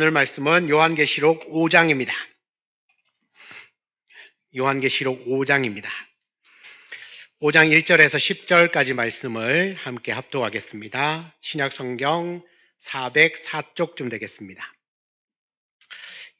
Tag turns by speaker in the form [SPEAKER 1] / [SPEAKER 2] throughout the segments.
[SPEAKER 1] 오늘 말씀은 요한계시록 5장입니다. 요한계시록 5장입니다. 5장 1절에서 10절까지 말씀을 함께 합독하겠습니다. 신약성경 404쪽쯤 되겠습니다.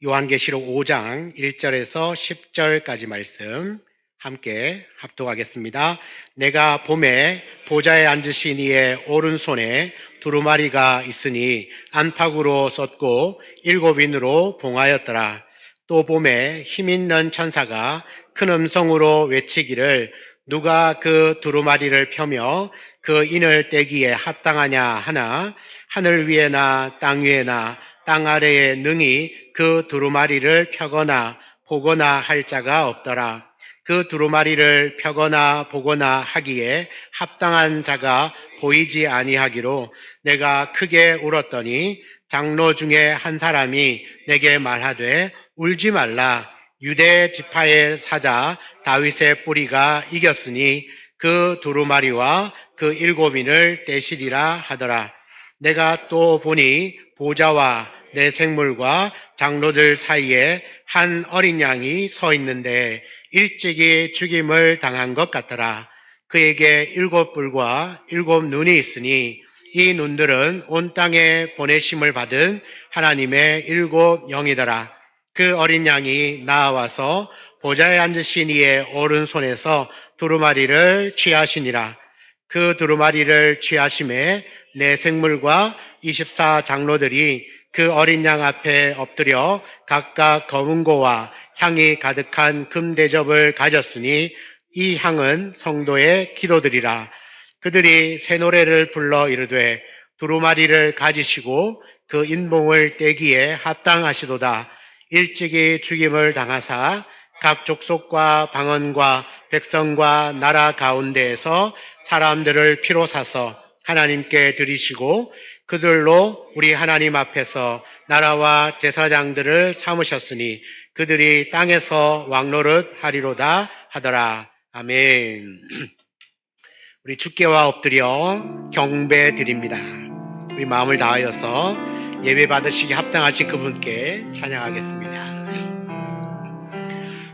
[SPEAKER 1] 요한계시록 5장 1절에서 10절까지 말씀 함께 합독하겠습니다. 내가 봄에 보좌에 앉으신 이의 오른손에 두루마리가 있으니 안팎으로 썼고 7인으로 봉하였더라. 또 봄에 힘있는 천사가 큰 음성으로 외치기를 누가 그 두루마리를 펴며 그 인을 떼기에 합당하냐 하나 하늘 위에나 땅 위에나 땅 아래에 능히 그 두루마리를 펴거나 보거나 할 자가 없더라. 그 두루마리를 펴거나 보거나 하기에 합당한 자가 보이지 아니하기로 내가 크게 울었더니 장로 중에 한 사람이 내게 말하되 울지 말라. 유대 지파의 사자 다윗의 뿌리가 이겼으니 그 두루마리와 그 7인을 떼시리라 하더라. 내가 또 보니 보좌와 내 생물과 장로들 사이에 한 어린 양이 서 있는데 일찍이 죽임을 당한 것 같더라. 그에게 7뿔과 7눈이 있으니 이 눈들은 온 땅에 보내심을 받은 하나님의 7 영이더라. 그 어린 양이 나와서 보좌에 앉으신 이의 오른손에서 두루마리를 취하시니라. 그 두루마리를 취하심에 내 생물과 24 장로들이 그 어린 양 앞에 엎드려 각각 검은 고와 향이 가득한 금 대접을 가졌으니 이 향은 성도의 기도들이라. 그들이 새 노래를 불러 이르되 두루마리를 가지시고 그 인봉을 떼기에 합당하시도다. 일찍이 죽임을 당하사 각 족속과 방언과 백성과 나라 가운데에서 사람들을 피로 사서 하나님께 드리시고 그들로 우리 하나님 앞에서 나라와 제사장들을 삼으셨으니 그들이 땅에서 왕노릇 하리로다 하더라. 아멘. 우리 주께와 엎드려 경배 드립니다. 우리 마음을 다하여서 예배 받으시기 합당하신 그분께 찬양하겠습니다.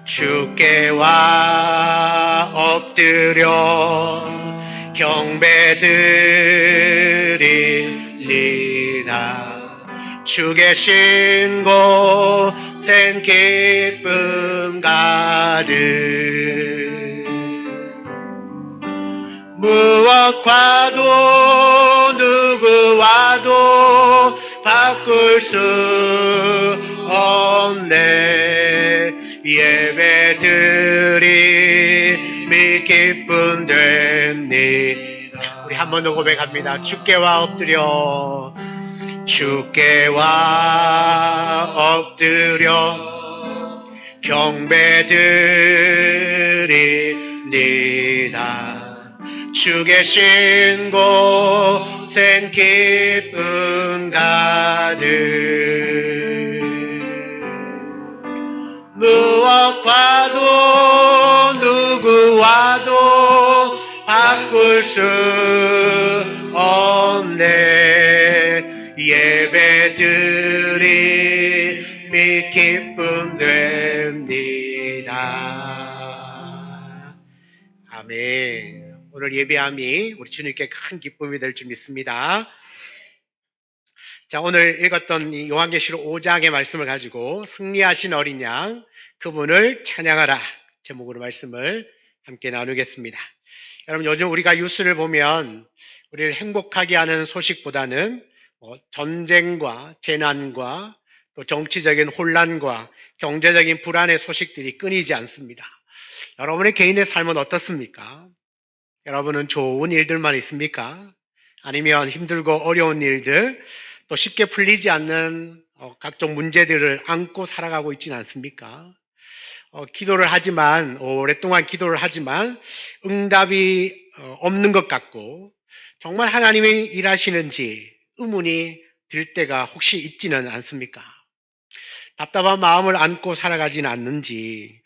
[SPEAKER 1] 주께와 엎드려 경배 드리리다. 주 계신 곳엔 기쁨 가득 무엇과도 누구와도 바꿀 수 없네. 예배 드림이 기쁨 됩니다. 우리 한 번 더 고백합니다. 주께와 엎드려 주께와 엎드려 경배 드립니다. 주 계신 곳엔 기쁨 가득 무엇과도 누구와도 바꿀 수 없네. 예배 드림이 기쁨 됩니다. 아멘. 오늘 예배함이 우리 주님께 큰 기쁨이 될 줄 믿습니다. 자, 오늘 읽었던 이 요한계시록 5장의 말씀을 가지고 승리하신 어린 양 그분을 찬양하라 제목으로 말씀을 함께 나누겠습니다. 여러분, 요즘 우리가 뉴스를 보면 우리를 행복하게 하는 소식보다는 전쟁과 재난과 또 정치적인 혼란과 경제적인 불안의 소식들이 끊이지 않습니다. 여러분의 개인의 삶은 어떻습니까? 여러분은 좋은 일들만 있습니까? 아니면 힘들고 어려운 일들, 또 쉽게 풀리지 않는 각종 문제들을 안고 살아가고 있지는 않습니까? 기도를 하지만, 오랫동안 기도를 하지만 응답이 없는 것 같고 정말 하나님이 일하시는지 의문이 들 때가 혹시 있지는 않습니까? 답답한 마음을 안고 살아가지는 않는지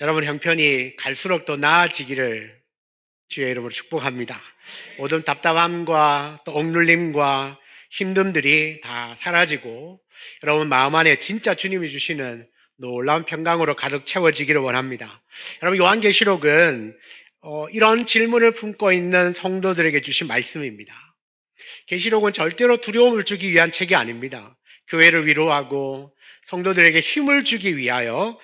[SPEAKER 1] 여러분 형편이 갈수록 더 나아지기를 주의 이름으로 축복합니다. 모든 답답함과 또 억눌림과 힘듦들이 다 사라지고 여러분 마음 안에 진짜 주님이 주시는 놀라운 평강으로 가득 채워지기를 원합니다. 여러분 요한계시록은 이런 질문을 품고 있는 성도들에게 주신 말씀입니다. 계시록은 절대로 두려움을 주기 위한 책이 아닙니다. 교회를 위로하고 성도들에게 힘을 주기 위하여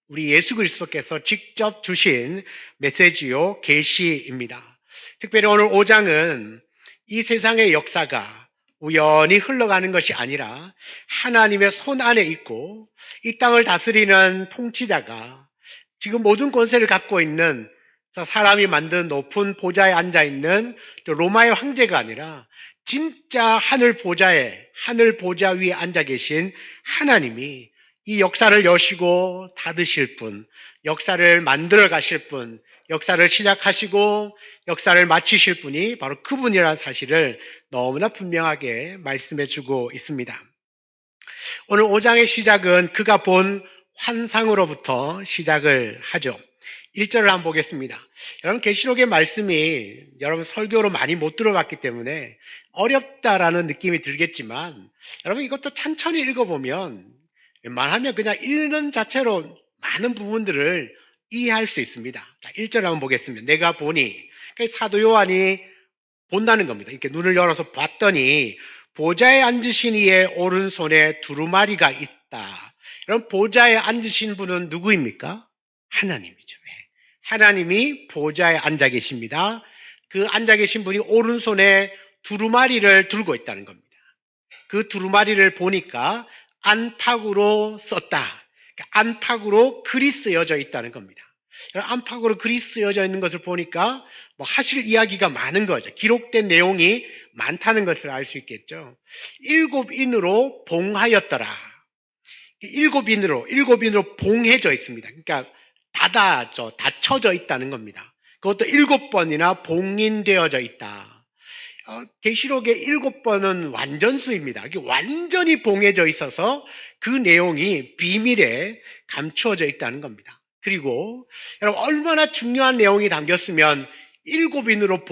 [SPEAKER 1] 우리 예수 그리스도께서 직접 주신 메시지요 계시입니다. 특별히 오늘 5장은 이 세상의 역사가 우연히 흘러가는 것이 아니라 하나님의 손 안에 있고 이 땅을 다스리는 통치자가 지금 모든 권세를 갖고 있는 사람이 만든 높은 보좌에 앉아 있는 로마의 황제가 아니라 진짜 하늘 보좌 위에 앉아 계신 하나님이 이 역사를 여시고 닫으실 분, 역사를 만들어 가실 분, 역사를 시작하시고 역사를 마치실 분이 바로 그분이라는 사실을 너무나 분명하게 말씀해 주고 있습니다. 오늘 5장의 시작은 그가 본 환상으로부터 시작을 하죠. 1절을 한번 보겠습니다. 여러분 계시록의 말씀이 여러분 설교로 많이 못 들어봤기 때문에 어렵다라는 느낌이 들겠지만 여러분 이것도 천천히 읽어보면 웬만하면 그냥 읽는 자체로 많은 부분들을 이해할 수 있습니다. 자, 1절 한번 보겠습니다. 내가 보니 사도 요한이 본다는 겁니다. 이렇게 눈을 열어서 봤더니 보좌에 앉으신 이의 오른손에 두루마리가 있다. 여러분 보좌에 앉으신 분은 누구입니까? 하나님이죠. 하나님이 보좌에 앉아 계십니다. 그 앉아 계신 분이 오른손에 두루마리를 들고 있다는 겁니다. 그 두루마리를 보니까 안팎으로 썼다. 안팎으로 글이 쓰여져 있다는 겁니다. 안팎으로 글이 쓰여져 있는 것을 보니까 뭐 하실 이야기가 많은 거죠. 기록된 내용이 많다는 것을 알 수 있겠죠. 7인으로 봉하였더라. 7인으로 봉해져 있습니다. 그러니까 닫혀져 있다는 겁니다. 그것도 7번이나 봉인되어져 있다. 계시록의 7번은 완전수입니다. 완전히 봉해져 있어서 그 내용이 비밀에 감추어져 있다는 겁니다. 그리고 여러분 얼마나 중요한 내용이 담겼으면 7인으로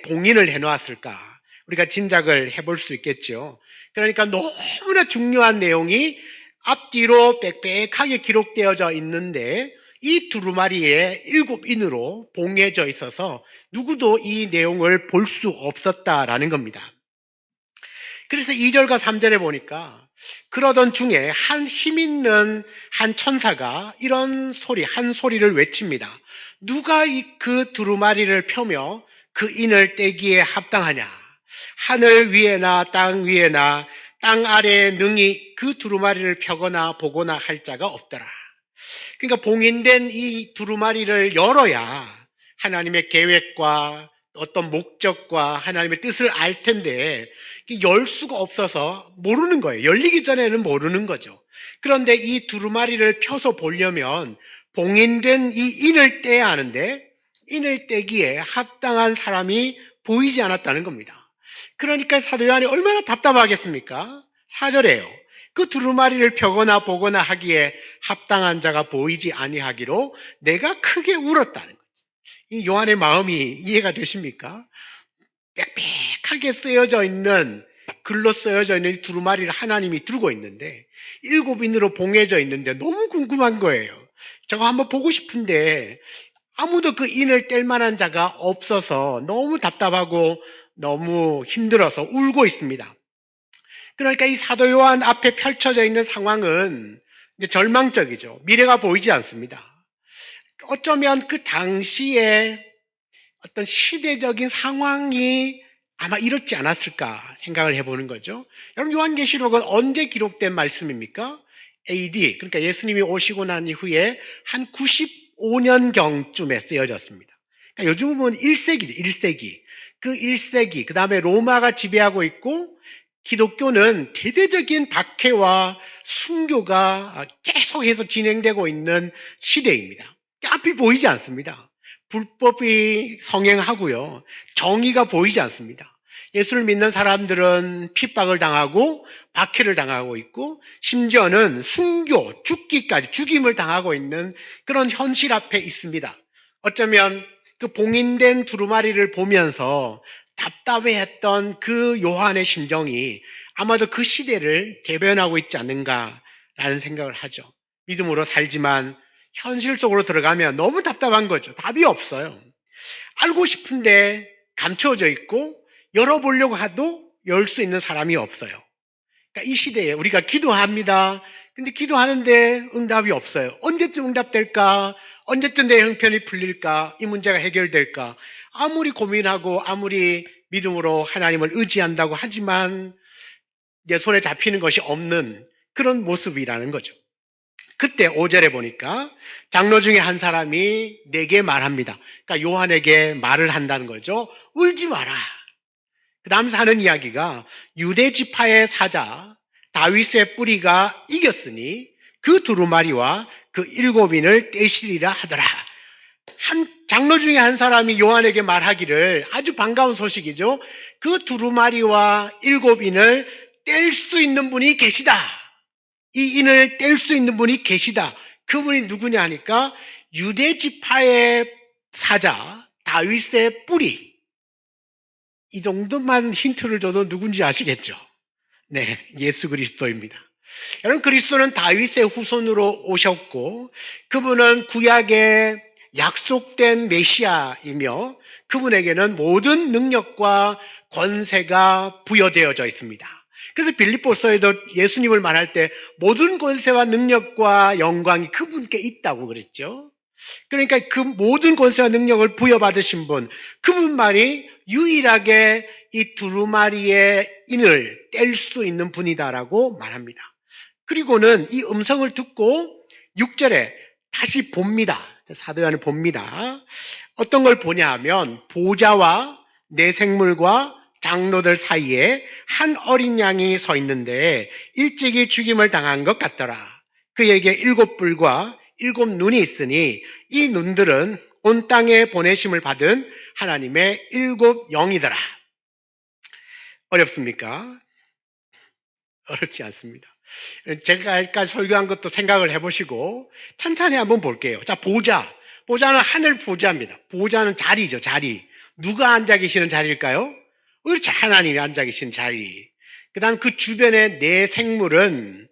[SPEAKER 1] 봉인을 해놓았을까? 우리가 짐작을 해볼 수 있겠죠. 그러니까 너무나 중요한 내용이 앞뒤로 빽빽하게 기록되어져 있는데 이 두루마리에 7인으로 봉해져 있어서 누구도 이 내용을 볼 수 없었다라는 겁니다. 그래서 2절과 3절에 보니까 그러던 중에 한 힘있는 한 천사가 이런 한 소리를 외칩니다. 누가 그 두루마리를 펴며 그 인을 떼기에 합당하냐? 하늘 위에나 땅 위에나 땅 아래에 능히 그 두루마리를 펴거나 보거나 할 자가 없더라. 그러니까 봉인된 이 두루마리를 열어야 하나님의 계획과 어떤 목적과 하나님의 뜻을 알 텐데 열 수가 없어서 모르는 거예요. 열리기 전에는 모르는 거죠. 그런데 이 두루마리를 펴서 보려면 봉인된 이 인을 떼야 하는데 인을 떼기에 합당한 사람이 보이지 않았다는 겁니다. 그러니까 사도 요한이 얼마나 답답하겠습니까? 4절에요. 그 두루마리를 펴거나 보거나 하기에 합당한 자가 보이지 아니하기로 내가 크게 울었다는 거죠. 이 요한의 마음이 이해가 되십니까? 빽빽하게 쓰여져 있는 글로 쓰여져 있는 두루마리를 하나님이 들고 있는데 7인으로 봉해져 있는데 너무 궁금한 거예요. 저거 한번 보고 싶은데 아무도 그 인을 뗄 만한 자가 없어서 너무 답답하고 너무 힘들어서 울고 있습니다. 그러니까 이 사도 요한 앞에 펼쳐져 있는 상황은 이제 절망적이죠. 미래가 보이지 않습니다. 어쩌면 그 당시에 어떤 시대적인 상황이 아마 이렇지 않았을까 생각을 해보는 거죠. 여러분 요한계시록은 언제 기록된 말씀입니까? AD, 그러니까 예수님이 오시고 난 이후에 한 95년경쯤에 쓰여졌습니다. 그러니까 요즘 보면 1세기죠. 1세기. 그 1세기, 그 다음에 로마가 지배하고 있고 기독교는 대대적인 박해와 순교가 계속해서 진행되고 있는 시대입니다. 앞이 보이지 않습니다. 불법이 성행하고요. 정의가 보이지 않습니다. 예수를 믿는 사람들은 핍박을 당하고 박해를 당하고 있고 심지어는 순교, 죽기까지 죽임을 당하고 있는 그런 현실 앞에 있습니다. 어쩌면 그 봉인된 두루마리를 보면서 답답해했던 그 요한의 심정이 아마도 그 시대를 대변하고 있지 않는가라는 생각을 하죠. 믿음으로 살지만 현실 속으로 들어가면 너무 답답한 거죠. 답이 없어요. 알고 싶은데 감추어져 있고 열어보려고 해도 열 수 있는 사람이 없어요. 그러니까 이 시대에 우리가 기도합니다. 근데 기도하는데 응답이 없어요. 언제쯤 응답될까? 언제쯤 내 형편이 풀릴까? 이 문제가 해결될까? 아무리 고민하고 아무리 믿음으로 하나님을 의지한다고 하지만 내 손에 잡히는 것이 없는 그런 모습이라는 거죠. 그때 5절에 보니까 장로 중에 한 사람이 내게 말합니다. 그러니까 요한에게 말을 한다는 거죠. 울지 마라. 그 다음 하는 이야기가 유대 지파의 사자 다윗의 뿌리가 이겼으니 그 두루마리와 그 7인을 떼시리라 하더라. 한 장로 중에 한 사람이 요한에게 말하기를, 아주 반가운 소식이죠. 그 두루마리와 7인을 뗄 수 있는 분이 계시다. 이 인을 뗄 수 있는 분이 계시다. 그분이 누구냐 하니까 유대 지파의 사자 다윗의 뿌리. 이 정도만 힌트를 줘도 누군지 아시겠죠? 네, 예수 그리스도입니다. 여러분, 그리스도는 다윗의 후손으로 오셨고 그분은 구약의 약속된 메시아이며 그분에게는 모든 능력과 권세가 부여되어져 있습니다. 그래서 빌립보서에도 예수님을 말할 때 모든 권세와 능력과 영광이 그분께 있다고 그랬죠. 그러니까 그 모든 권세와 능력을 부여받으신 분, 그분만이 유일하게 이 두루마리의 인을 뗄 수 있는 분이다라고 말합니다. 그리고는 이 음성을 듣고 6절에 다시 봅니다. 사도 요한을 봅니다. 어떤 걸 보냐 하면 보좌와 내생물과 장로들 사이에 한 어린 양이 서 있는데 일찍이 죽임을 당한 것 같더라. 그에게 7뿔과 7눈이 있으니 이 눈들은 온 땅에 보내심을 받은 하나님의 7영이더라. 어렵습니까? 어렵지 않습니다. 제가 아까 설교한 것도 생각을 해보시고 천천히 한번 볼게요. 자, 보좌. 보좌는 하늘 보좌입니다. 보좌는 자리죠, 자리. 누가 앉아 계시는 자리일까요? 그렇죠, 하나님이 앉아 계신 자리. 그 다음 그 주변의 내 생물은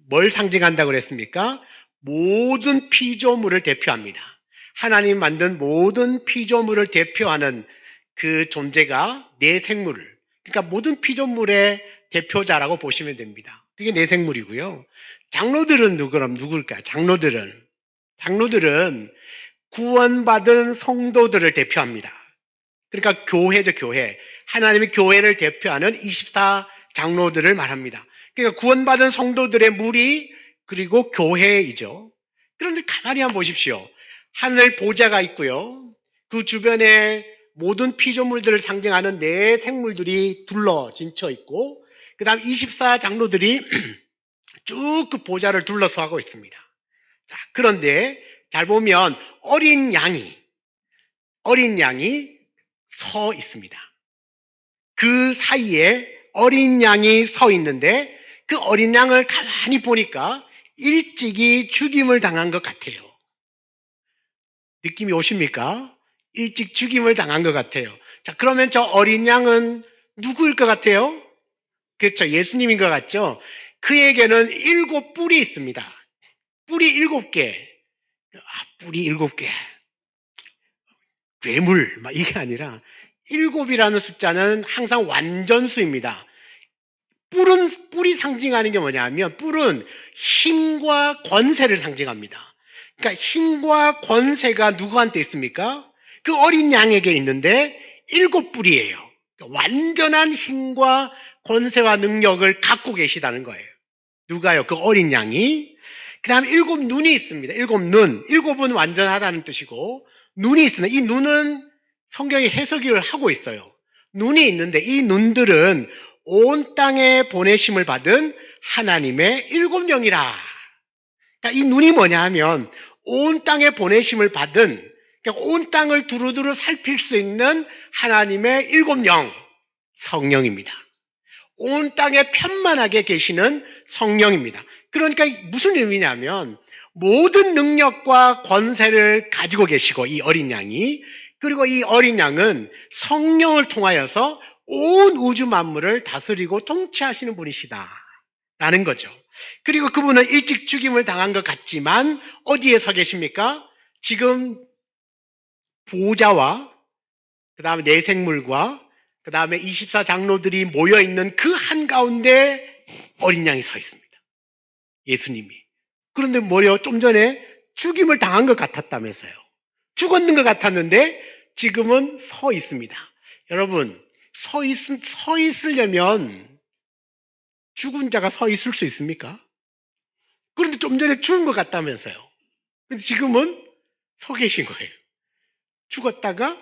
[SPEAKER 1] 뭘 상징한다고 그랬습니까? 모든 피조물을 대표합니다. 하나님 만든 모든 피조물을 대표하는 그 존재가 내 생물. 그러니까 모든 피조물의 대표자라고 보시면 됩니다. 그게 내 생물이고요. 장로들은 누굴까요? 장로들은 구원받은 성도들을 대표합니다. 그러니까 교회죠, 교회. 하나님의 교회를 대표하는 24 장로들을 말합니다. 그러니까 구원받은 성도들의 무리, 그리고 교회이죠. 그런데 가만히 한번 보십시오. 하늘 보좌가 있고요. 그 주변에 모든 피조물들을 상징하는 내 생물들이 둘러 진쳐 있고, 그 다음 24 장로들이 쭉 그 보좌를 둘러서하고 있습니다. 자, 그런데 잘 보면 어린 양이 서 있습니다. 그 사이에 어린 양이 서 있는데 그 어린 양을 가만히 보니까 일찍이 죽임을 당한 것 같아요. 느낌이 오십니까? 일찍 죽임을 당한 것 같아요. 자, 그러면 저 어린 양은 누구일 것 같아요? 그렇죠, 예수님인 것 같죠? 그에게는 7뿔이 있습니다. 뿔이 7개. 뿔이 7개. 괴물, 이게 아니라 7이라는 숫자는 항상 완전수입니다. 뿔이 상징하는 게 뭐냐면 뿔은 힘과 권세를 상징합니다. 그러니까 힘과 권세가 누구한테 있습니까? 그 어린 양에게 있는데 7뿔이에요. 그러니까 완전한 힘과 권세와 능력을 갖고 계시다는 거예요. 누가요? 그 어린 양이. 그 다음에 7눈이 있습니다. 7눈. 7은 완전하다는 뜻이고 눈이 있습니다. 이 눈은 성경이 해석을 하고 있어요. 눈이 있는데 이 눈들은 온 땅에 보내심을 받은 하나님의 7영이라. 그러니까 이 눈이 뭐냐 하면 온 땅에 보내심을 받은, 그러니까 온 땅을 두루두루 살필 수 있는 하나님의 7영, 성령입니다. 온 땅에 편만하게 계시는 성령입니다. 그러니까 무슨 의미냐면 모든 능력과 권세를 가지고 계시고 이 어린 양이, 그리고 이 어린 양은 성령을 통하여서 온 우주 만물을 다스리고 통치하시는 분이시다 라는 거죠. 그리고 그분은 일찍 죽임을 당한 것 같지만 어디에 서 계십니까? 지금 보호자와 그 다음에 내생물과 그 다음에 24장로들이 모여있는 그 한가운데 어린 양이 서 있습니다. 예수님이. 그런데 뭐요? 좀 전에 죽임을 당한 것 같았다면서요. 죽었는 것 같았는데 지금은 서 있습니다. 여러분, 서 있으려면 죽은 자가 서 있을 수 있습니까? 그런데 좀 전에 죽은 것 같다면서요. 근데 지금은 서 계신 거예요. 죽었다가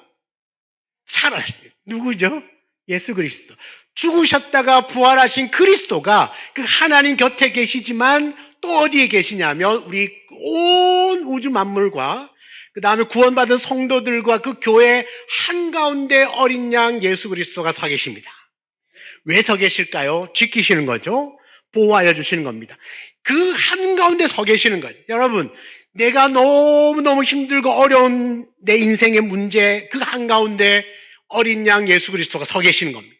[SPEAKER 1] 누구죠? 예수 그리스도. 죽으셨다가 부활하신 그리스도가 그 하나님 곁에 계시지만 또 어디에 계시냐면 우리 온 우주 만물과 그 다음에 구원받은 성도들과 그 교회 한가운데 어린 양 예수 그리스도가 서 계십니다. 왜 서 계실까요? 지키시는 거죠. 보호하여 주시는 겁니다. 그 한가운데 서 계시는 거죠. 여러분, 내가 너무너무 힘들고 어려운 내 인생의 문제 그 한가운데 어린 양 예수 그리스도가 서 계시는 겁니다.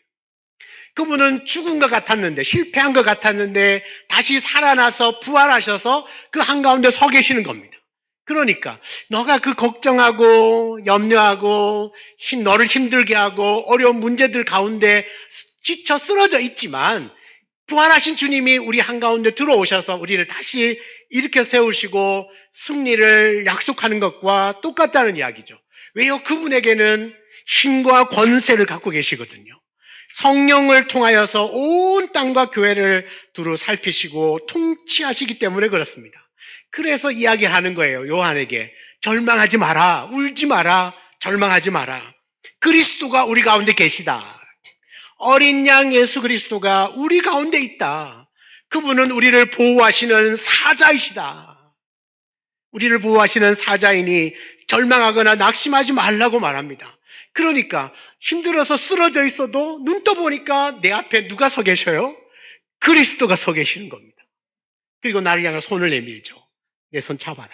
[SPEAKER 1] 그분은 죽은 것 같았는데, 실패한 것 같았는데 다시 살아나서 부활하셔서 그 한가운데 서 계시는 겁니다. 그러니까 너가 그 걱정하고 염려하고 너를 힘들게 하고 어려운 문제들 가운데 지쳐 쓰러져 있지만 부활하신 주님이 우리 한가운데 들어오셔서 우리를 다시 일으켜 세우시고 승리를 약속하는 것과 똑같다는 이야기죠. 왜요? 그분에게는 힘과 권세를 갖고 계시거든요. 성령을 통하여서 온 땅과 교회를 두루 살피시고 통치하시기 때문에 그렇습니다. 그래서 이야기를 하는 거예요. 요한에게 절망하지 마라, 울지 마라, 절망하지 마라. 그리스도가 우리 가운데 계시다. 어린 양 예수 그리스도가 우리 가운데 있다. 그분은 우리를 보호하시는 사자이시다. 우리를 보호하시는 사자이니 절망하거나 낙심하지 말라고 말합니다. 그러니까 힘들어서 쓰러져 있어도 눈 떠보니까 내 앞에 누가 서 계셔요? 그리스도가 서 계시는 겁니다. 그리고 나를 향해 손을 내밀죠. 내 손 잡아라.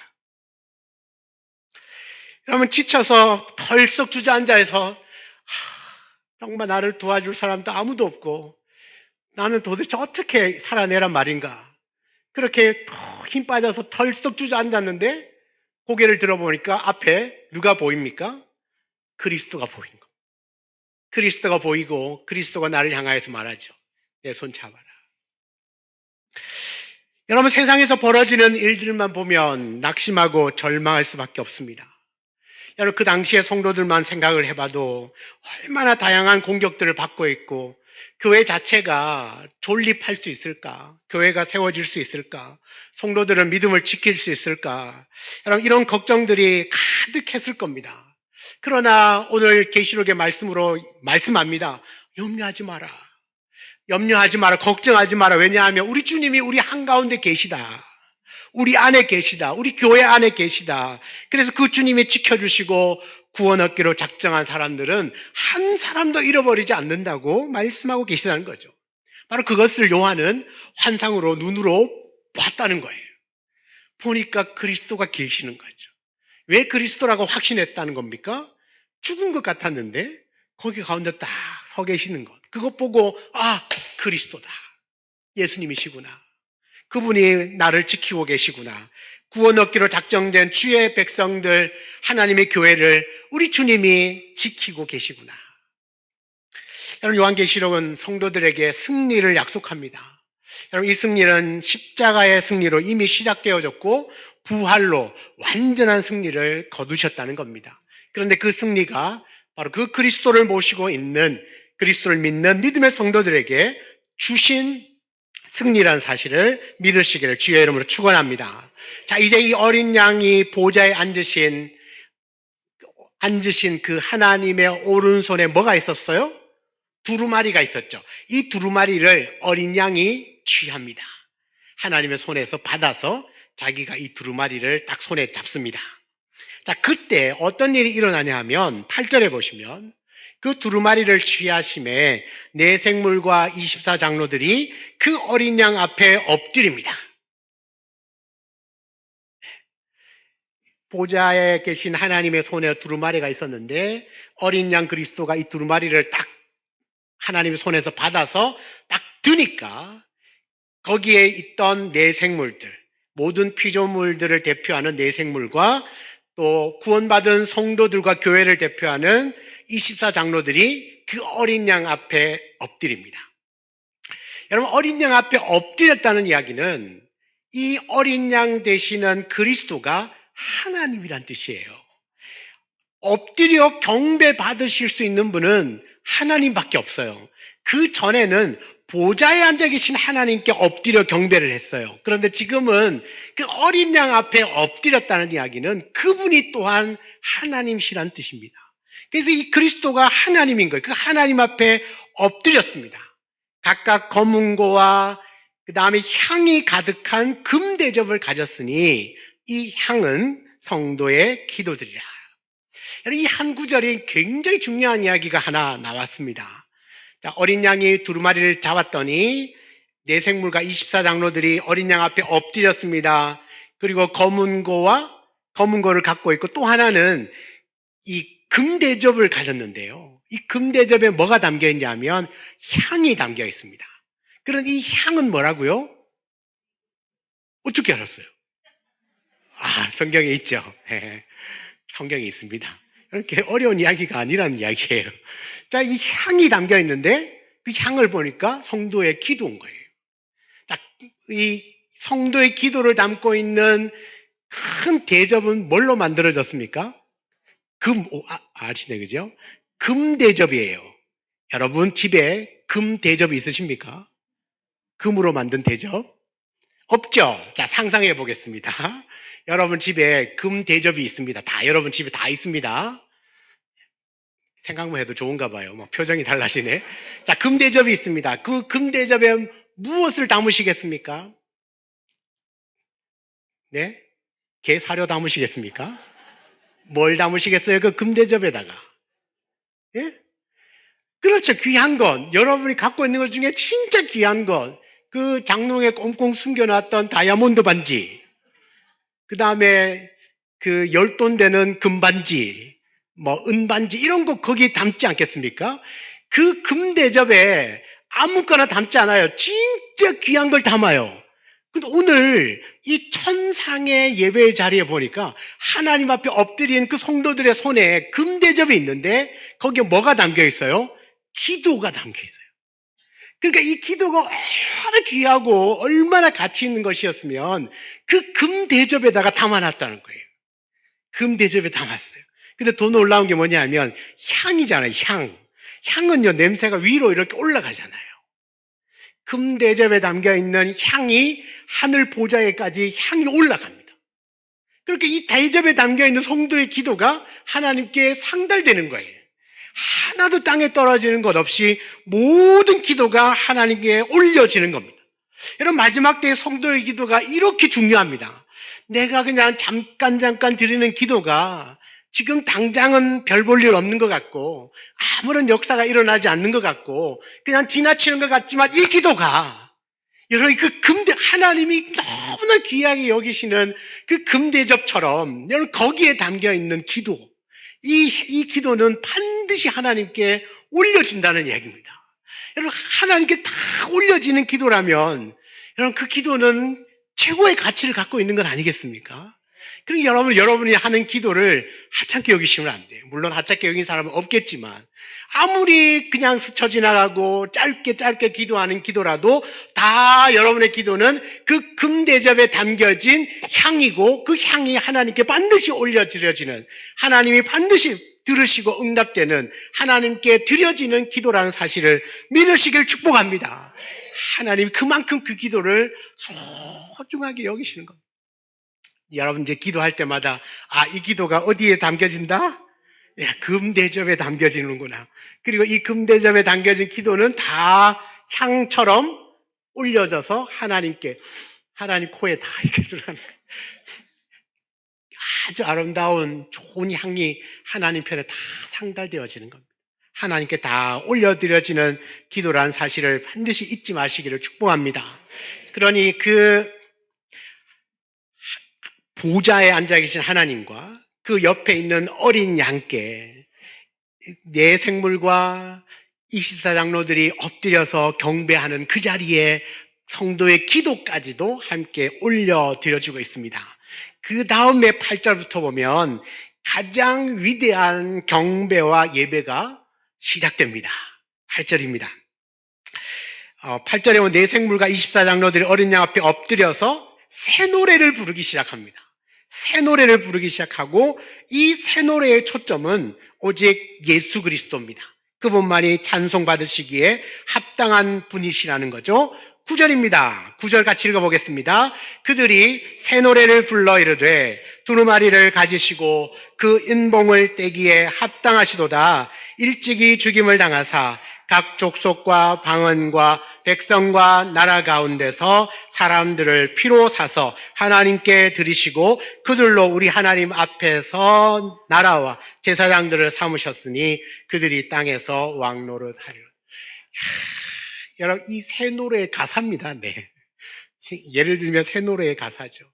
[SPEAKER 1] 여러분 지쳐서 덜썩 주저앉아서 정말 나를 도와줄 사람도 아무도 없고 나는 도대체 어떻게 살아내란 말인가. 그렇게 힘 빠져서 덜썩 주저앉았는데 고개를 들어보니까 앞에 누가 보입니까? 그리스도가 보인 거. 그리스도가 보이고 그리스도가 나를 향하여서 말하죠. 내 손 잡아라. 여러분 세상에서 벌어지는 일들만 보면 낙심하고 절망할 수밖에 없습니다. 여러분 그 당시의 성도들만 생각을 해봐도 얼마나 다양한 공격들을 받고 있고 교회 자체가 존립할 수 있을까? 교회가 세워질 수 있을까? 성도들은 믿음을 지킬 수 있을까? 여러분 이런 걱정들이 가득했을 겁니다. 그러나 오늘 계시록의 말씀으로 말씀합니다. 염려하지 마라. 염려하지 마라. 걱정하지 마라. 왜냐하면 우리 주님이 우리 한가운데 계시다. 우리 안에 계시다. 우리 교회 안에 계시다. 그래서 그 주님이 지켜주시고 구원 얻기로 작정한 사람들은 한 사람도 잃어버리지 않는다고 말씀하고 계시다는 거죠. 바로 그것을 요한은 환상으로 눈으로 봤다는 거예요. 보니까 그리스도가 계시는 거죠. 왜 그리스도라고 확신했다는 겁니까? 죽은 것 같았는데 거기 가운데 딱 서 계시는 것. 그것 보고 그리스도다. 예수님이시구나. 그분이 나를 지키고 계시구나. 구원 얻기로 작정된 주의 백성들, 하나님의 교회를 우리 주님이 지키고 계시구나. 여러분 요한계시록은 성도들에게 승리를 약속합니다. 여러분 이 승리는 십자가의 승리로 이미 시작되어졌고 부활로 완전한 승리를 거두셨다는 겁니다. 그런데 그 승리가 바로 그 그리스도를 모시고 있는 그리스도를 믿는 믿음의 성도들에게 주신 승리라는 사실을 믿으시기를 주의 이름으로 축원합니다. 자, 이제 이 어린 양이 보좌에 앉으신 그 하나님의 오른손에 뭐가 있었어요? 두루마리가 있었죠. 이 두루마리를 어린 양이 취합니다. 하나님의 손에서 받아서 자기가 이 두루마리를 딱 손에 잡습니다. 자, 그때 어떤 일이 일어나냐 하면 8절에 보시면 그 두루마리를 취하심에 내생물과 24장로들이 그 어린 양 앞에 엎드립니다. 보좌에 계신 하나님의 손에 두루마리가 있었는데 어린 양 그리스도가 이 두루마리를 딱 하나님의 손에서 받아서 딱 드니까 거기에 있던 내생물들, 모든 피조물들을 대표하는 내생물과 또 구원받은 성도들과 교회를 대표하는 24장로들이 그 어린 양 앞에 엎드립니다. 여러분, 어린 양 앞에 엎드렸다는 이야기는 이 어린 양 되시는 그리스도가 하나님이란 뜻이에요. 엎드려 경배 받으실 수 있는 분은 하나님밖에 없어요. 그 전에는 보좌에 앉아 계신 하나님께 엎드려 경배를 했어요. 그런데 지금은 그 어린 양 앞에 엎드렸다는 이야기는 그분이 또한 하나님이시란 뜻입니다. 그래서 이 그리스도가 하나님인 거예요. 그 하나님 앞에 엎드렸습니다. 각각 검은고와 그 다음에 향이 가득한 금대접을 가졌으니 이 향은 성도의 기도드리라. 이 한 구절이 굉장히 중요한 이야기가 하나 나왔습니다. 자, 어린 양이 두루마리를 잡았더니 내생물과 24장로들이 어린 양 앞에 엎드렸습니다. 그리고 검은고를 갖고 있고 또 하나는 이 금대접을 가졌는데요. 이 금대접에 뭐가 담겨 있냐면 향이 담겨 있습니다. 그런 이 향은 뭐라고요? 어떻게 알았어요? 성경에 있죠. 성경에 있습니다. 이렇게 어려운 이야기가 아니라는 이야기예요. 자, 이 향이 담겨 있는데 그 향을 보니까 성도의 기도인 거예요. 자, 이 성도의 기도를 담고 있는 큰 대접은 뭘로 만들어졌습니까? 아시네, 그죠? 금대접이에요. 여러분 집에 금대접이 있으십니까? 금으로 만든 대접? 없죠? 자, 상상해 보겠습니다. 여러분 집에 금대접이 있습니다. 여러분 집에 다 있습니다. 생각만 해도 좋은가 봐요. 표정이 달라지네. 자, 금대접이 있습니다. 그 금대접에 무엇을 담으시겠습니까? 네? 게 사료 담으시겠습니까? 뭘 담으시겠어요? 그 금대접에다가. 예? 그렇죠. 귀한 것. 여러분이 갖고 있는 것 중에 진짜 귀한 것. 그 장롱에 꽁꽁 숨겨놨던 다이아몬드 반지. 그 다음에 그 10돈 되는 금반지, 은반지, 이런 거 거기에 담지 않겠습니까? 그 금대접에 아무거나 담지 않아요. 진짜 귀한 걸 담아요. 근데 오늘 이 천상의 예배의 자리에 보니까 하나님 앞에 엎드린 그 성도들의 손에 금대접이 있는데 거기에 뭐가 담겨 있어요? 기도가 담겨 있어요. 그러니까 이 기도가 얼마나 귀하고 얼마나 가치 있는 것이었으면 그 금대접에다가 담아놨다는 거예요. 금대접에 담았어요. 근데 더 놀라운 게 뭐냐면 향이잖아요. 향은요, 냄새가 위로 이렇게 올라가잖아요. 금대접에 담겨있는 향이 하늘 보좌에까지 향이 올라갑니다. 그렇게 이 대접에 담겨있는 성도의 기도가 하나님께 상달되는 거예요. 하나도 땅에 떨어지는 것 없이 모든 기도가 하나님께 올려지는 겁니다. 여러분, 마지막 때의 성도의 기도가 이렇게 중요합니다. 내가 그냥 잠깐 드리는 기도가 지금 당장은 별 볼 일 없는 것 같고 아무런 역사가 일어나지 않는 것 같고 그냥 지나치는 것 같지만 이 기도가 여러분 하나님이 너무나 귀하게 여기시는 그 금대접처럼 여러분 거기에 담겨있는 기도, 이 기도는 반드시 하나님께 올려진다는 이야기입니다. 여러분, 하나님께 다 올려지는 기도라면 여러분 그 기도는 최고의 가치를 갖고 있는 건 아니겠습니까? 그럼 여러분이 하는 기도를 하찮게 여기시면 안 돼요. 물론 하찮게 여기는 사람은 없겠지만 아무리 그냥 스쳐 지나가고 짧게 기도하는 기도라도 다 여러분의 기도는 그 금대접에 담겨진 향이고 그 향이 하나님께 반드시 올려드려지는, 하나님이 반드시 들으시고 응답되는, 하나님께 드려지는 기도라는 사실을 믿으시길 축복합니다. 하나님 그만큼 그 기도를 소중하게 여기시는 겁니다. 여러분 이제 기도할 때마다 이 기도가 어디에 담겨진다? 금대접에 담겨지는구나. 그리고 이 금대접에 담겨진 기도는 다 향처럼 올려져서 하나님 코에 다 이렇게 들어가는 거예요. 아주 아름다운 좋은 향이 하나님 편에 다 상달되어지는 겁니다. 하나님께 다 올려드려지는 기도라는 사실을 반드시 잊지 마시기를 축복합니다. 그러니 그 보좌에 앉아 계신 하나님과 그 옆에 있는 어린 양께 내 생물과 24장로들이 엎드려서 경배하는 그 자리에 성도의 기도까지도 함께 올려드려주고 있습니다. 그 다음에 8절부터 보면 가장 위대한 경배와 예배가 시작됩니다. 8절입니다. 8절에 보면 네 생물과 24장로들이 어린 양 앞에 엎드려서 새 노래를 부르기 시작합니다. 새 노래를 부르기 시작하고 이 새 노래의 초점은 오직 예수 그리스도입니다. 그분만이 찬송받으시기에 합당한 분이시라는 거죠. 9절입니다. 9절 같이 읽어보겠습니다. 그들이 새 노래를 불러 이르되 두루마리를 가지시고 그 인봉을 떼기에 합당하시도다. 일찍이 죽임을 당하사 각 족속과 방언과 백성과 나라 가운데서 사람들을 피로 사서 하나님께 드리시고 그들로 우리 하나님 앞에서 나라와 제사장들을 삼으셨으니 그들이 땅에서 왕노릇하리로다. 여러분, 이 새 노래의 가사입니다. 네. 예를 들면 새 노래의 가사죠.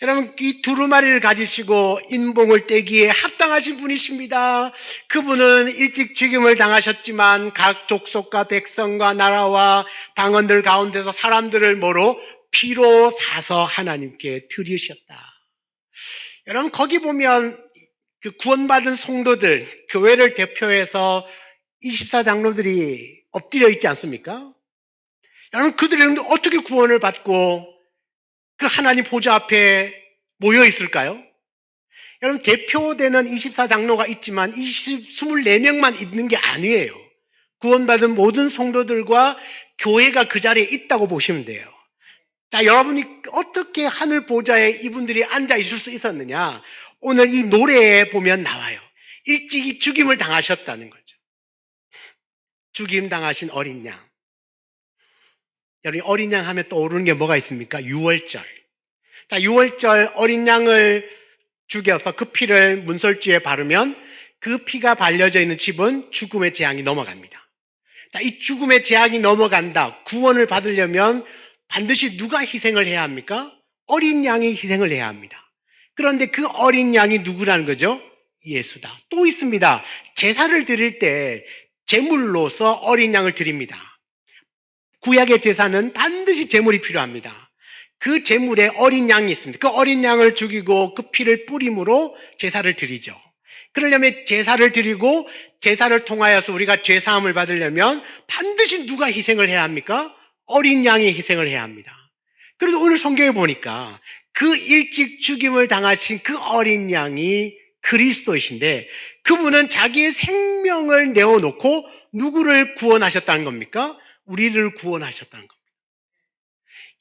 [SPEAKER 1] 여러분, 이 두루마리를 가지시고 인봉을 떼기에 합당하신 분이십니다. 그분은 일찍 죽임을 당하셨지만 각 족속과 백성과 나라와 방언들 가운데서 사람들을 뭐로? 피로 사서 하나님께 드리셨다. 여러분, 거기 보면 그 구원받은 성도들, 교회를 대표해서 24장로들이 엎드려 있지 않습니까? 여러분, 그들이 어떻게 구원을 받고 그 하나님 보좌 앞에 모여 있을까요? 여러분, 대표되는 24장로가 있지만 24명만 있는 게 아니에요. 구원받은 모든 성도들과 교회가 그 자리에 있다고 보시면 돼요. 자, 여러분이 어떻게 하늘 보좌에 이분들이 앉아 있을 수 있었느냐? 오늘 이 노래에 보면 나와요. 일찍이 죽임을 당하셨다는 거죠. 죽임 당하신 어린 양. 여러분, 어린 양 하면 떠오르는 게 뭐가 있습니까? 유월절. 자, 유월절 어린 양을 죽여서 그 피를 문설주에 바르면 그 피가 발려져 있는 집은 죽음의 재앙이 넘어갑니다. 자, 이 죽음의 재앙이 넘어간다. 구원을 받으려면 반드시 누가 희생을 해야 합니까? 어린 양이 희생을 해야 합니다. 그런데 그 어린 양이 누구라는 거죠? 예수다. 또 있습니다. 제사를 드릴 때 제물로서 어린 양을 드립니다. 구약의 제사는 반드시 제물이 필요합니다. 그 제물에 어린 양이 있습니다. 그 어린 양을 죽이고 그 피를 뿌림으로 제사를 드리죠. 그러려면 제사를 드리고 제사를 통하여서 우리가 죄사함을 받으려면 반드시 누가 희생을 해야 합니까? 어린 양이 희생을 해야 합니다. 그런데 오늘 성경에 보니까 그 일찍 죽임을 당하신 그 어린 양이 그리스도이신데 그분은 자기의 생명을 내어놓고 누구를 구원하셨다는 겁니까? 우리를 구원하셨다는 겁니다.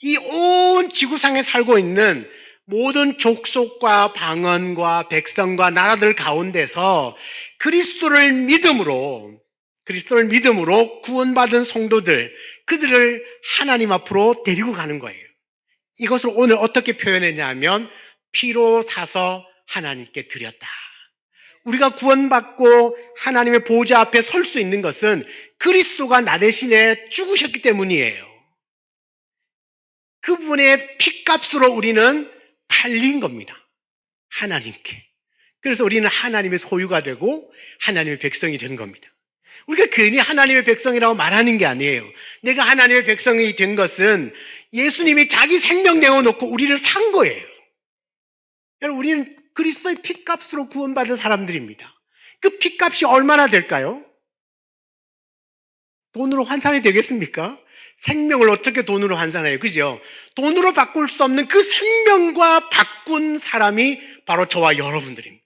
[SPEAKER 1] 이 온 지구상에 살고 있는 모든 족속과 방언과 백성과 나라들 가운데서 그리스도를 믿음으로 구원받은 성도들, 그들을 하나님 앞으로 데리고 가는 거예요. 이것을 오늘 어떻게 표현했냐 하면 피로 사서 하나님께 드렸다. 우리가 구원받고 하나님의 보좌 앞에 설 수 있는 것은 그리스도가 나 대신에 죽으셨기 때문이에요. 그분의 피값으로 우리는 팔린 겁니다. 하나님께. 그래서 우리는 하나님의 소유가 되고 하나님의 백성이 된 겁니다. 우리가 괜히 하나님의 백성이라고 말하는 게 아니에요. 내가 하나님의 백성이 된 것은 예수님이 자기 생명 내어놓고 우리를 산 거예요. 여러분, 우리는 그리스도의 피값으로 구원받은 사람들입니다. 그 피값이 얼마나 될까요? 돈으로 환산이 되겠습니까? 생명을 어떻게 돈으로 환산해요? 그죠? 돈으로 바꿀 수 없는 그 생명과 바꾼 사람이 바로 저와 여러분들입니다.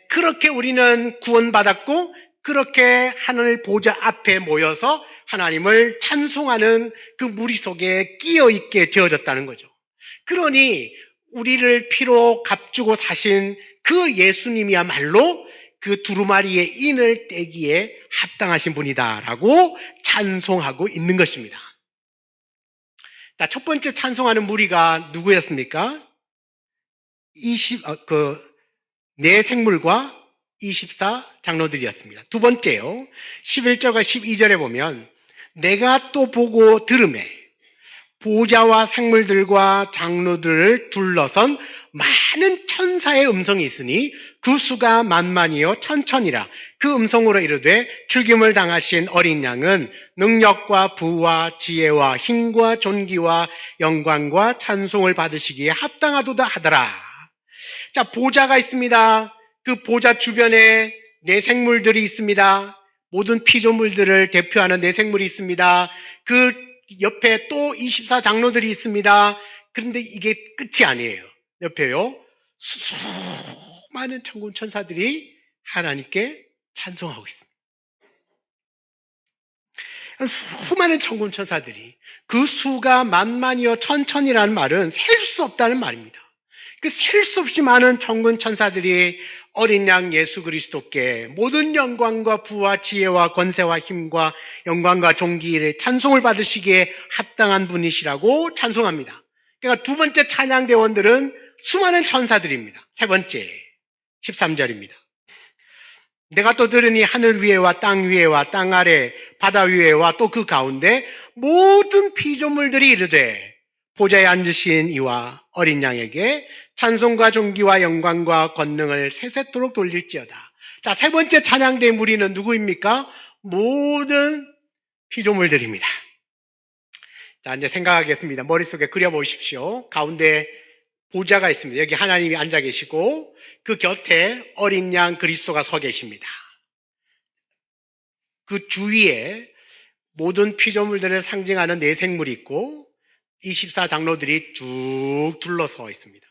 [SPEAKER 1] 그렇게 우리는 구원받았고 그렇게 하늘 보좌 앞에 모여서 하나님을 찬송하는 그 무리 속에 끼어있게 되어졌다는 거죠. 그러니 우리를 피로 값주고 사신 그 예수님이야말로 그 두루마리의 인을 떼기에 합당하신 분이다라고 찬송하고 있는 것입니다. 자, 첫 번째 찬송하는 무리가 누구였습니까? 네 생물과 24장로들이었습니다. 두 번째요. 11절과 12절에 보면 내가 또 보고 들으매 보좌와 생물들과 장로들을 둘러선 많은 천사의 음성이 있으니 그 수가 만만이요 천천이라. 그 음성으로 이르되 죽임을 당하신 어린 양은 능력과 부와 지혜와 힘과 존귀와 영광과 찬송을 받으시기에 합당하도다 하더라. 자, 보좌가 있습니다. 그 보좌 주변에 내생물들이 있습니다. 모든 피조물들을 대표하는 내생물이 있습니다. 그 옆에 또 24장로들이 있습니다. 그런데 이게 끝이 아니에요. 옆에요. 수많은 천군 천사들이 하나님께 찬송하고 있습니다. 수많은 천군 천사들이, 그 수가 만만이요 천천이라는 말은 셀 수 없다는 말입니다. 그 셀 수 없이 많은 천군 천사들이 어린 양 예수 그리스도께 모든 영광과 부와 지혜와 권세와 힘과 영광과 존귀의 찬송을 받으시기에 합당한 분이시라고 찬송합니다. 그러니까 두 번째 찬양 대원들은 수많은 천사들입니다. 세 번째 13절입니다. 내가 또 들으니 하늘 위에와 땅 위에와 땅 아래 바다 위에와 또 그 가운데 모든 피조물들이 이르되 보좌에 앉으신 이와 어린 양에게 찬송과 존귀와 영광과 권능을 세세토록 돌릴지어다. 자, 세 번째 찬양대의 무리는 누구입니까? 모든 피조물들입니다. 자, 이제 생각하겠습니다. 머릿속에 그려보십시오. 가운데 보좌가 있습니다. 여기 하나님이 앉아 계시고 그 곁에 어린 양 그리스도가 서 계십니다. 그 주위에 모든 피조물들을 상징하는 내생물이 있고 24장로들이 쭉 둘러서 있습니다.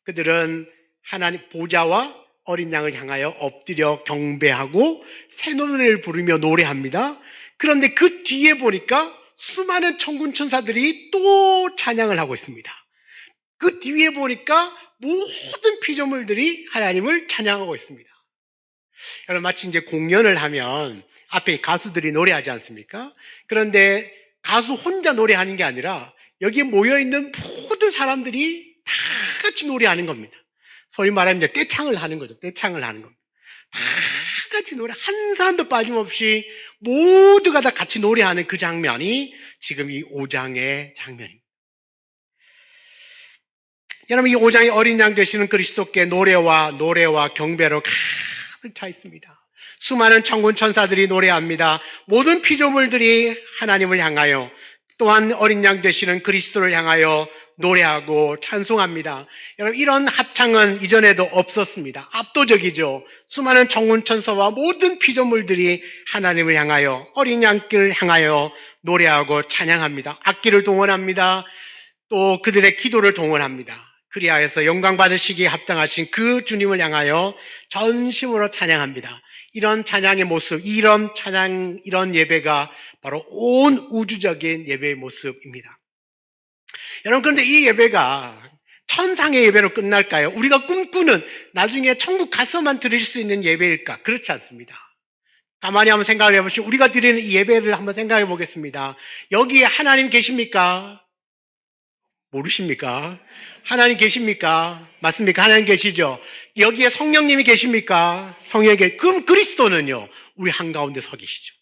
[SPEAKER 1] 그들은 하나님 보좌와 어린 양을 향하여 엎드려 경배하고 새 노래를 부르며 노래합니다. 그런데 그 뒤에 보니까 수많은 천군 천사들이 또 찬양을 하고 있습니다. 그 뒤에 보니까 모든 피조물들이 하나님을 찬양하고 있습니다. 여러분, 마치 이제 공연을 하면 앞에 가수들이 노래하지 않습니까? 그런데 가수 혼자 노래하는 게 아니라 여기에 모여있는 모든 사람들이 다 같이 노래하는 겁니다. 소위 말하면 이제 떼창을 하는 거죠. 떼창을 하는 겁니다. 다 같이 노래, 한 사람도 빠짐없이 모두가 다 같이 노래하는 그 장면이 지금 이 5장의 장면입니다. 여러분, 이 5장의 어린 양 되시는 그리스도께 노래와 경배로 가득 차 있습니다. 수많은 천군 천사들이 노래합니다. 모든 피조물들이 하나님을 향하여 또한 어린 양 되시는 그리스도를 향하여 노래하고 찬송합니다. 여러분, 이런 합창은 이전에도 없었습니다. 압도적이죠. 수많은 천군 천사와 모든 피조물들이 하나님을 향하여 어린 양길을 향하여 노래하고 찬양합니다. 악기를 동원합니다. 또 그들의 기도를 동원합니다. 그리하여서 영광 받으시기에 합당하신 그 주님을 향하여 전심으로 찬양합니다. 이런 찬양의 모습, 이런 찬양, 이런 예배가 바로 온 우주적인 예배의 모습입니다. 여러분, 그런데 이 예배가 천상의 예배로 끝날까요? 우리가 꿈꾸는 나중에 천국 가서만 드릴 수 있는 예배일까? 그렇지 않습니다. 가만히 한번 생각을 해보시죠. 우리가 드리는 이 예배를 한번 생각해 보겠습니다. 여기에 하나님 계십니까? 모르십니까? 하나님 계십니까? 맞습니까? 하나님 계시죠? 여기에 성령님이 계십니까? 그럼 그리스도는요, 우리 한가운데 서 계시죠.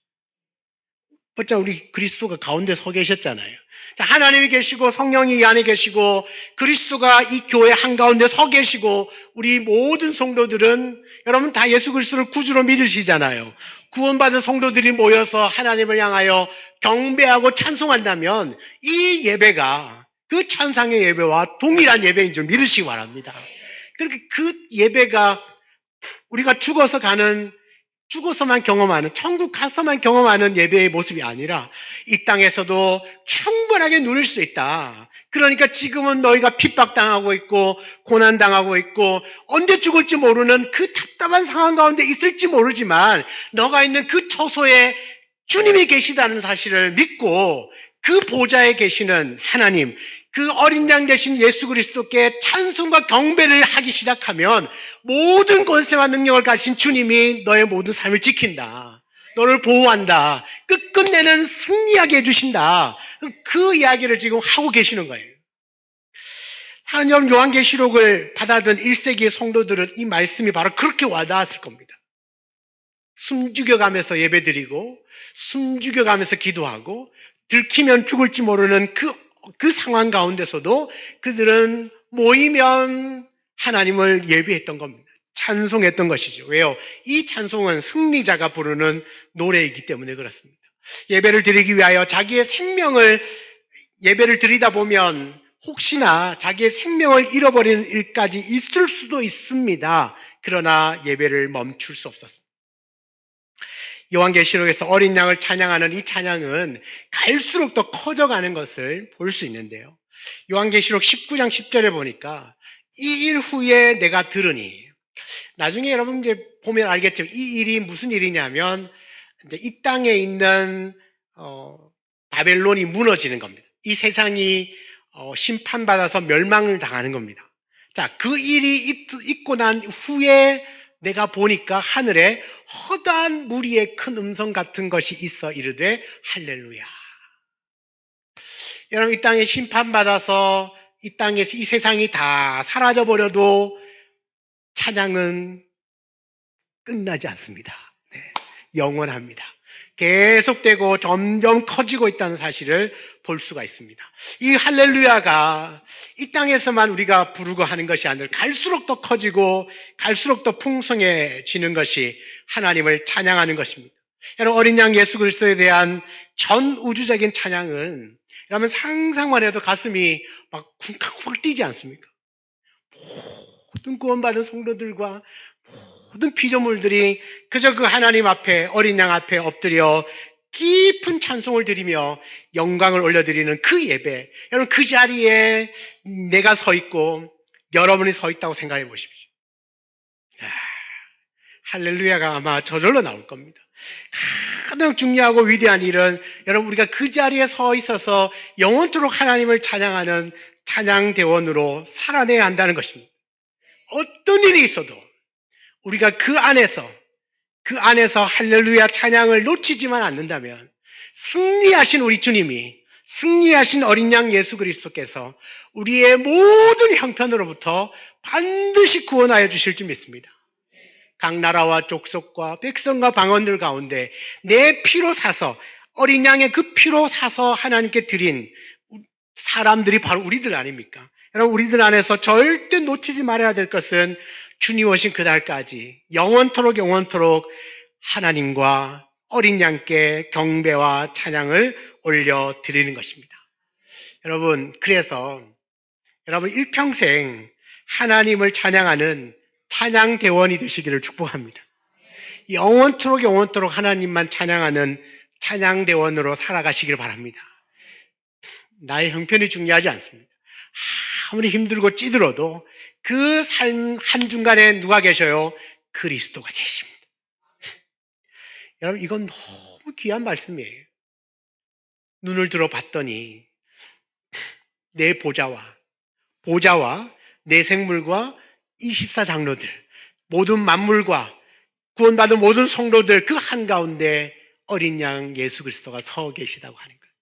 [SPEAKER 1] 어쩌 우리 그리스도가 가운데 서 계셨잖아요. 자, 하나님이 계시고 성령이 이 안에 계시고 그리스도가 이 교회 한가운데 서 계시고 우리 모든 성도들은 여러분 다 예수 그리스도를 구주로 믿으시잖아요. 구원받은 성도들이 모여서 하나님을 향하여 경배하고 찬송한다면 이 예배가 그 천상의 예배와 동일한 예배인 줄 믿으시기 바랍니다. 그렇게 그 예배가 우리가 죽어서만 경험하는, 천국 가서만 경험하는 예배의 모습이 아니라 이 땅에서도 충분하게 누릴 수 있다. 그러니까 지금은 너희가 핍박당하고 있고 고난당하고 있고 언제 죽을지 모르는 그 답답한 상황 가운데 있을지 모르지만 너가 있는 그 처소에 주님이 계시다는 사실을 믿고 그 보좌에 계시는 하나님, 그 어린 양 되신 예수 그리스도께 찬송과 경배를 하기 시작하면 모든 권세와 능력을 가진 주님이 너의 모든 삶을 지킨다. 너를 보호한다. 끝끝내는 승리하게 해주신다. 그 이야기를 지금 하고 계시는 거예요. 사랑하는 여러분, 요한계시록을 받아든 1세기의 성도들은 이 말씀이 바로 그렇게 와닿았을 겁니다. 숨죽여가면서 예배드리고 숨죽여가면서 기도하고 들키면 죽을지 모르는 그 그 상황 가운데서도 그들은 모이면 하나님을 예배했던 겁니다. 찬송했던 것이죠. 왜요? 이 찬송은 승리자가 부르는 노래이기 때문에 그렇습니다. 예배를 드리기 위하여 자기의 생명을 예배를 드리다 보면 혹시나 자기의 생명을 잃어버리는 일까지 있을 수도 있습니다. 그러나 예배를 멈출 수 없었습니다. 요한계시록에서 어린 양을 찬양하는 이 찬양은 갈수록 더 커져가는 것을 볼 수 있는데요. 요한계시록 19장 10절에 보니까 이 일 후에 내가 들으니, 나중에 여러분 이제 보면 알겠죠. 이 일이 무슨 일이냐면 이제 이 땅에 있는 바벨론이 무너지는 겁니다. 이 세상이 심판받아서 멸망을 당하는 겁니다. 자, 그 일이 있고 난 후에 내가 보니까 하늘에 허다한 무리의 큰 음성 같은 것이 있어 이르되 할렐루야. 여러분, 이 땅에 심판받아서 이 땅에서 이 세상이 다 사라져버려도 찬양은 끝나지 않습니다. 네, 영원합니다. 계속되고 점점 커지고 있다는 사실을 볼 수가 있습니다. 이 할렐루야가 이 땅에서만 우리가 부르고 하는 것이 아니라 갈수록 더 커지고 갈수록 더 풍성해지는 것이 하나님을 찬양하는 것입니다. 여러분, 어린 양 예수 그리스도에 대한 전 우주적인 찬양은 여러분 상상만 해도 가슴이 막 쿵쾅쿵쾅 뛰지 않습니까? 모든 구원받은 성도들과 모든 피조물들이 그저 그 하나님 앞에, 어린 양 앞에 엎드려 깊은 찬송을 드리며 영광을 올려드리는 그 예배, 여러분 그 자리에 내가 서 있고 여러분이 서 있다고 생각해 보십시오. 할렐루야가 아마 저절로 나올 겁니다. 가장 중요하고 위대한 일은 여러분 우리가 그 자리에 서 있어서 영원토록 하나님을 찬양하는 찬양대원으로 살아내야 한다는 것입니다. 어떤 일이 있어도 우리가 그 안에서 할렐루야 찬양을 놓치지만 않는다면 승리하신 우리 주님이, 승리하신 어린 양 예수 그리스도께서 우리의 모든 형편으로부터 반드시 구원하여 주실 줄 믿습니다. 각 나라와 족속과 백성과 방언들 가운데 내 피로 사서, 어린 양의 그 피로 사서 하나님께 드린 사람들이 바로 우리들 아닙니까? 여러분, 우리들 안에서 절대 놓치지 말아야 될 것은 주님 오신 그날까지 영원토록 하나님과 어린 양께 경배와 찬양을 올려드리는 것입니다. 여러분, 그래서 여러분 일평생 하나님을 찬양하는 찬양대원이 되시기를 축복합니다. 영원토록 하나님만 찬양하는 찬양대원으로 살아가시길 바랍니다. 나의 형편이 중요하지 않습니다. 아무리 힘들고 찌들어도 그 삶 한중간에 누가 계셔요? 그리스도가 계십니다. 여러분, 이건 너무 귀한 말씀이에요. 눈을 들어봤더니 내 보좌와 내 생물과 24장로들, 모든 만물과 구원받은 모든 성도들 그 한가운데 어린 양 예수 그리스도가 서 계시다고 하는 거예요.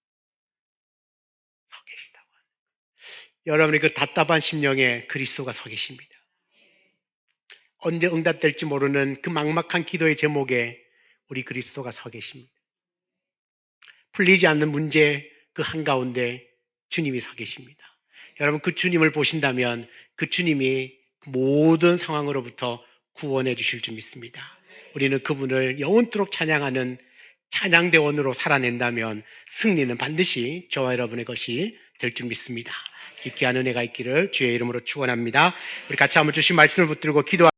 [SPEAKER 1] 서 계시다고 하는 거예요. 여러분의 그 답답한 심령에 그리스도가 서 계십니다. 언제 응답될지 모르는 그 막막한 기도의 제목에 우리 그리스도가 서 계십니다. 풀리지 않는 문제 그 한가운데 주님이 서 계십니다. 여러분, 그 주님을 보신다면 그 주님이 모든 상황으로부터 구원해 주실 줄 믿습니다. 우리는 그분을 영원토록 찬양하는 찬양대원으로 살아낸다면 승리는 반드시 저와 여러분의 것이 될 줄 믿습니다. 이 귀한 은혜가 있기를 주의 이름으로 축원합니다. 우리 같이 한번 주신 말씀을 붙들고 기도하겠습니다.